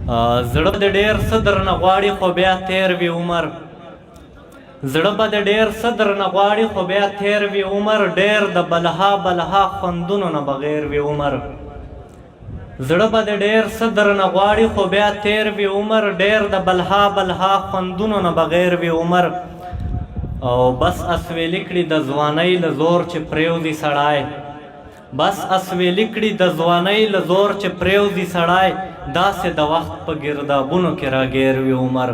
زړه د ډېر څه درنه غواړي خو بیا تیر وي عمر، زړه به د ډېر څه درنه غواړي خو بیا تیر وي عمر، ډېر د بلها بلها خوندونو نه بغیر وي عمر، زړه به د ډېر څه درنه غواړي خو بیا تیر وي عمر، ډېر د بلها بلها خوندونو نه بغیر وي عمر. او بس اسویلي کړي د ځوانۍ له زور چې پرېوځي سړی، بس اسویلي کړي د ځوانۍ له زور چې پرېوځي سړی، داسې د وخت په ګردابونو کې راګیر وي عمر.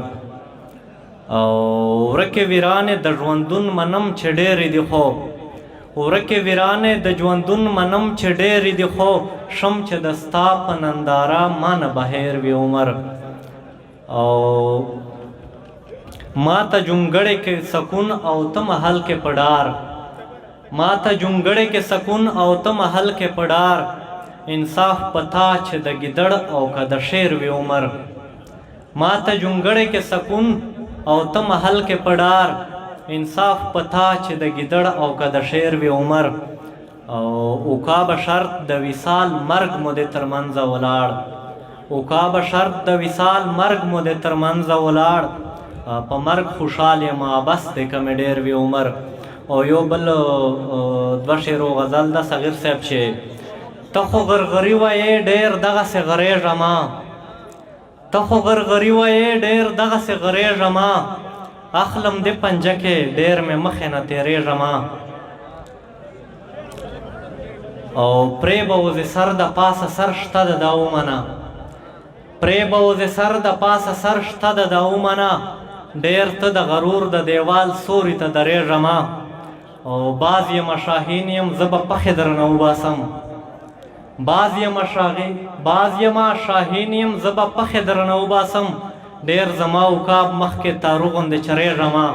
او ورکې ویرانې د ژوندون منم چې ډېرې دي خو، ورکې ویرانې د ژوندون منم چې ډېرې دي خو، شم چې د ستا په ننداره ما نه بهیر وي عمر. او ما ته جونګړې کې سکون او ته محل کې په ډار، ما ته جونګړې کې سکون او ته محل کې په ډار، انصاف پتا چې د ګیدړ او که د شیر وي عمر. ما ته جونګړې کې سکون او ته محل کې په ډار، انصاف پتا چې د ګیدړ او که د شیر وي عمر. او عقاب شرط د وصال مرګ مو دې تر منځه ولاړ، عقاب شرط د وصال مرګ مو دې تر منځه ولاړ، په مرګ خوشحال یم بس دې کمې ډېر وي عمر. او یو بل دوه شعرو غزل ده صغیر صاحب چې ته خو غرغري وایې ډېر دغسې غریږه ما، ته خو غرغري وایې ډېر دغسې غریږه ما، اخلم دې پنجه کې ډېر مې مخې نه تېرېږه ما. او پرې به وځې سر د پاسه سر شته د دا ومنه، پرې به وځې سر د پاسه سر شته د دا ومنه، ډېر ته د غرور د دیوال سوري ته درېږه ما. او باز یم شاهین یم زه به پخې درنه وباسم، باز یم شاهین یم زه به پخې درنه وباسم، ډېر زما عقاب مخکې تارو غوندې چرېږه ما.